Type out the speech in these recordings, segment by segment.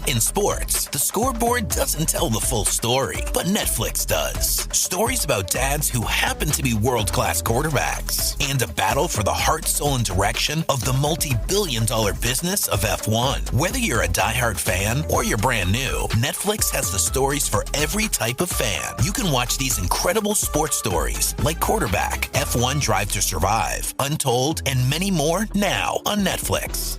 In sports, the scoreboard doesn't tell the full story, but Netflix does. Stories about dads who happen to be world-class quarterbacks and a battle for the heart, soul, and direction of the multi-billion-dollar business of F1. Whether you're a diehard fan or you're brand new, Netflix has the stories for every type of fan. You can watch these incredible sports stories like Quarterback, F1 Drive to Survive, Untold, and many more now on Netflix.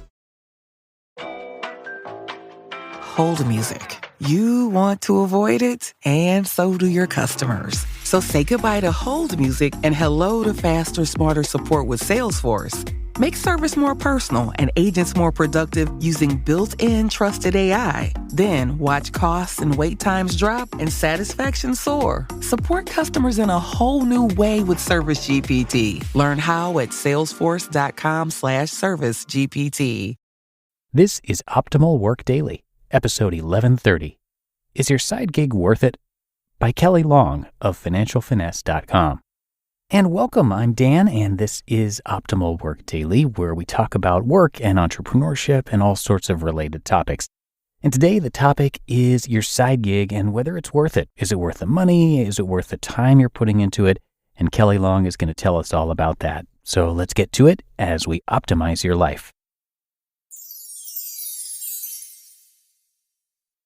Hold music. You want to avoid it, and so do your customers. So say goodbye to hold music and hello to faster, smarter support with Salesforce. Make service more personal and agents more productive using built-in trusted AI. Then watch costs and wait times drop and satisfaction soar. Support customers in a whole new way with Service GPT. Learn how at salesforce.com/servicegpt. This is Optimal Work Daily, episode 1130. Is Your Side Gig Worth It? By Kelley Long of financialfinesse.com. And welcome, I'm Dan, and this is Optimal Work Daily, where we talk about work and entrepreneurship and all sorts of related topics. And today the topic is your side gig and whether it's worth it. Is it worth the money? Is it worth the time you're putting into it? And Kelley Long is going to tell us all about that. So let's get to it as we optimize your life.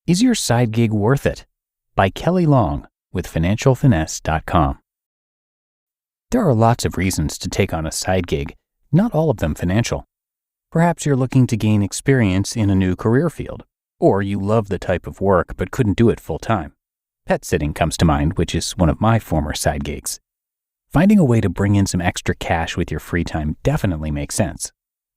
Is Your Side Gig Worth It? By Kelley Long with financialfinesse.com. There are lots of reasons to take on a side gig, not all of them financial. Perhaps you're looking to gain experience in a new career field, or you love the type of work but couldn't do it full time. Pet sitting comes to mind, which is one of my former side gigs. Finding a way to bring in some extra cash with your free time definitely makes sense,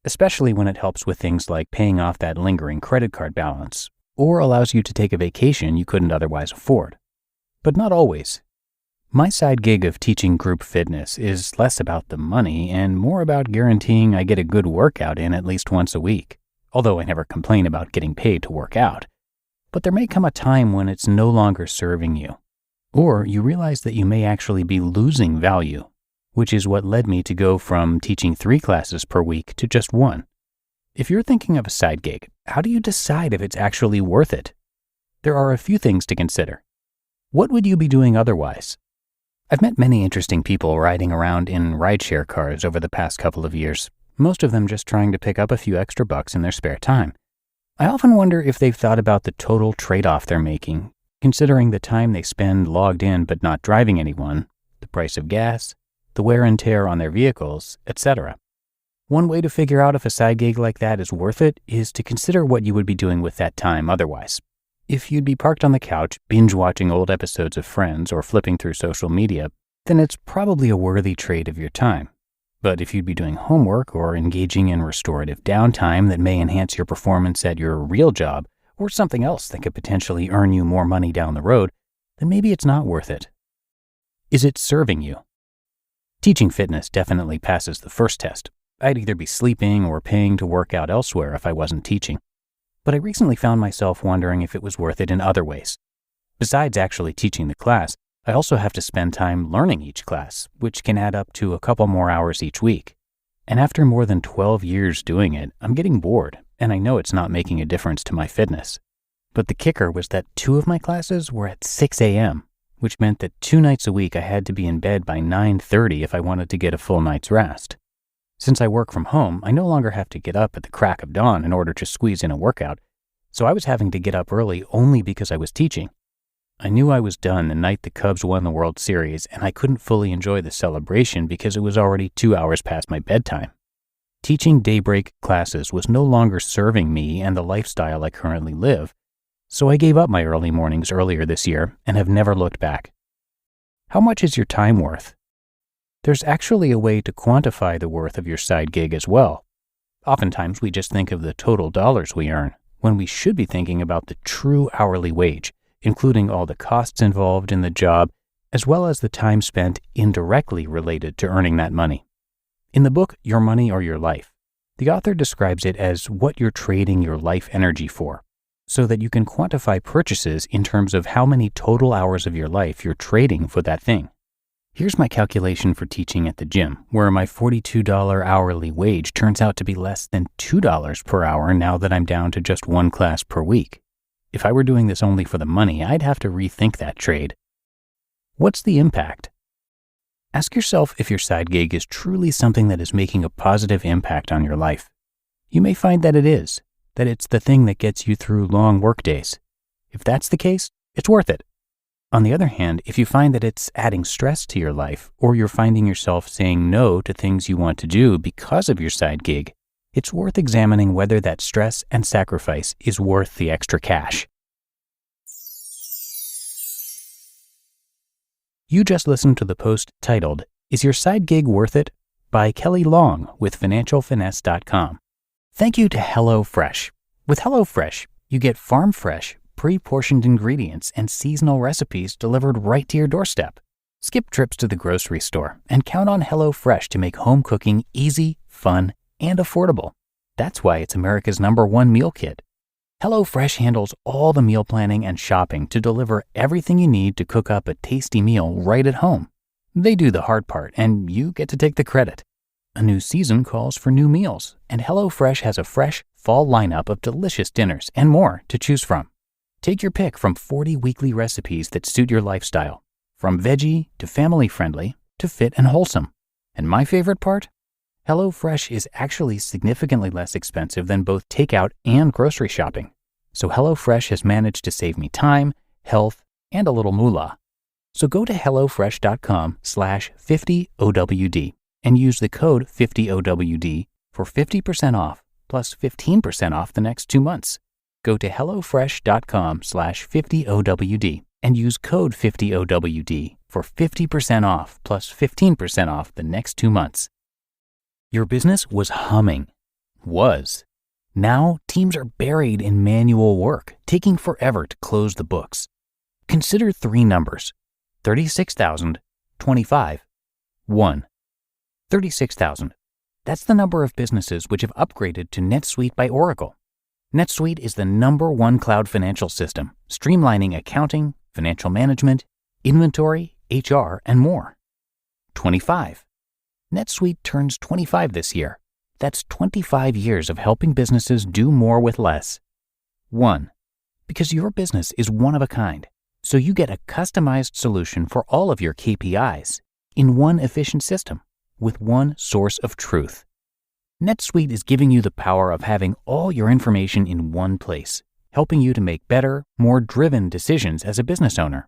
especially when it helps with things like paying off that lingering credit card balance, or allows you to take a vacation you couldn't otherwise afford. But not always. My side gig of teaching group fitness is less about the money and more about guaranteeing I get a good workout in at least once a week, although I never complain about getting paid to work out. But there may come a time when it's no longer serving you, or you realize that you may actually be losing value, which is what led me to go from teaching 3 classes per week to just 1. If you're thinking of a side gig, how do you decide if it's actually worth it? There are a few things to consider. What would you be doing otherwise? I've met many interesting people riding around in rideshare cars over the past couple of years, most of them just trying to pick up a few extra bucks in their spare time. I often wonder if they've thought about the total trade-off they're making, considering the time they spend logged in but not driving anyone, the price of gas, the wear and tear on their vehicles, etc. One way to figure out if a side gig like that is worth it is to consider what you would be doing with that time otherwise. If you'd be parked on the couch, binge-watching old episodes of Friends or flipping through social media, then it's probably a worthy trade of your time. But if you'd be doing homework or engaging in restorative downtime that may enhance your performance at your real job, or something else that could potentially earn you more money down the road, then maybe it's not worth it. Is it serving you? Teaching fitness definitely passes the first test. I'd either be sleeping or paying to work out elsewhere if I wasn't teaching. But I recently found myself wondering if it was worth it in other ways. Besides actually teaching the class, I also have to spend time learning each class, which can add up to a couple more hours each week. And after more than 12 years doing it, I'm getting bored, and I know it's not making a difference to my fitness. But the kicker was that 2 of my classes were at 6 a.m., which meant that 2 nights a week I had to be in bed by 9:30 if I wanted to get a full night's rest. Since I work from home, I no longer have to get up at the crack of dawn in order to squeeze in a workout, so I was having to get up early only because I was teaching. I knew I was done the night the Cubs won the World Series, and I couldn't fully enjoy the celebration because it was already 2 hours past my bedtime. Teaching daybreak classes was no longer serving me and the lifestyle I currently live, so I gave up my early mornings earlier this year and have never looked back. How much is your time worth? There's actually a way to quantify the worth of your side gig as well. Oftentimes we just think of the total dollars we earn, when we should be thinking about the true hourly wage, including all the costs involved in the job, as well as the time spent indirectly related to earning that money. In the book, Your Money or Your Life, the author describes it as what you're trading your life energy for, so that you can quantify purchases in terms of how many total hours of your life you're trading for that thing. Here's my calculation for teaching at the gym, where my $42 hourly wage turns out to be less than $2 per hour now that I'm down to just one class per week. If I were doing this only for the money, I'd have to rethink that trade. What's the impact? Ask yourself if your side gig is truly something that is making a positive impact on your life. You may find that it is, that it's the thing that gets you through long work days. If that's the case, it's worth it. On the other hand, if you find that it's adding stress to your life, or you're finding yourself saying no to things you want to do because of your side gig, it's worth examining whether that stress and sacrifice is worth the extra cash. You just listened to the post titled, "Is Your Side Gig Worth It?" by Kelley Long with FinancialFinesse.com. Thank you to HelloFresh. With HelloFresh, you get farm-fresh, pre-portioned ingredients and seasonal recipes delivered right to your doorstep. Skip trips to the grocery store and count on HelloFresh to make home cooking easy, fun, and affordable. That's why it's America's #1 meal kit. HelloFresh handles all the meal planning and shopping to deliver everything you need to cook up a tasty meal right at home. They do the hard part, and you get to take the credit. A new season calls for new meals, and HelloFresh has a fresh fall lineup of delicious dinners and more to choose from. Take your pick from 40 weekly recipes that suit your lifestyle, from veggie to family-friendly to fit and wholesome. And my favorite part? HelloFresh is actually significantly less expensive than both takeout and grocery shopping. So HelloFresh has managed to save me time, health, and a little moolah. So go to HelloFresh.com/50OWD and use the code 50OWD for 50% off plus 15% off the next 2 months. Go to HelloFresh.com/50OWD and use code 50OWD for 50% off plus 15% off the next 2 months. Your business was humming. Now teams are buried in manual work, taking forever to close the books. Consider 3 numbers: 36,000, 25, 1. 36,000. That's the number of businesses which have upgraded to NetSuite by Oracle. NetSuite is the #1 cloud financial system, streamlining accounting, financial management, inventory, HR, and more. 25. NetSuite turns 25 this year. That's 25 years of helping businesses do more with less. 1. Because your business is one of a kind, so you get a customized solution for all of your KPIs in one efficient system with one source of truth. NetSuite is giving you the power of having all your information in one place, helping you to make better, more driven decisions as a business owner.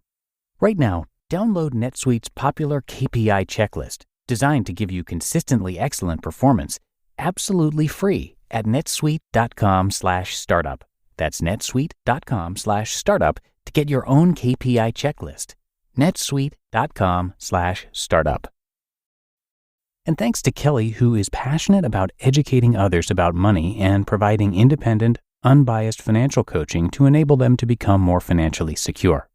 Right now, download NetSuite's popular KPI checklist, designed to give you consistently excellent performance, absolutely free at netsuite.com/startup. That's netsuite.com/startup to get your own KPI checklist. netsuite.com/startup. And thanks to Kelley, who is passionate about educating others about money and providing independent, unbiased financial coaching to enable them to become more financially secure.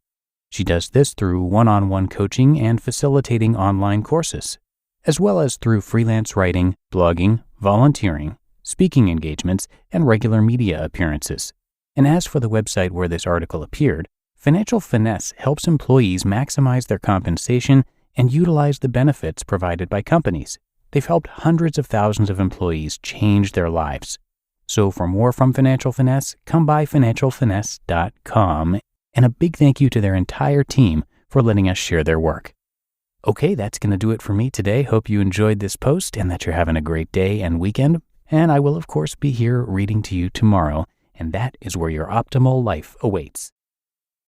She does this through one-on-one coaching and facilitating online courses, as well as through freelance writing, blogging, volunteering, speaking engagements, and regular media appearances. And as for the website where this article appeared, Financial Finesse helps employees maximize their compensation and utilize the benefits provided by companies. They've helped hundreds of thousands of employees change their lives. So for more from Financial Finesse, come by financialfinesse.com, and a big thank you to their entire team for letting us share their work. Okay, that's going to do it for me today. Hope you enjoyed this post and that you're having a great day and weekend. And I will, of course, be here reading to you tomorrow, and that is where your optimal life awaits.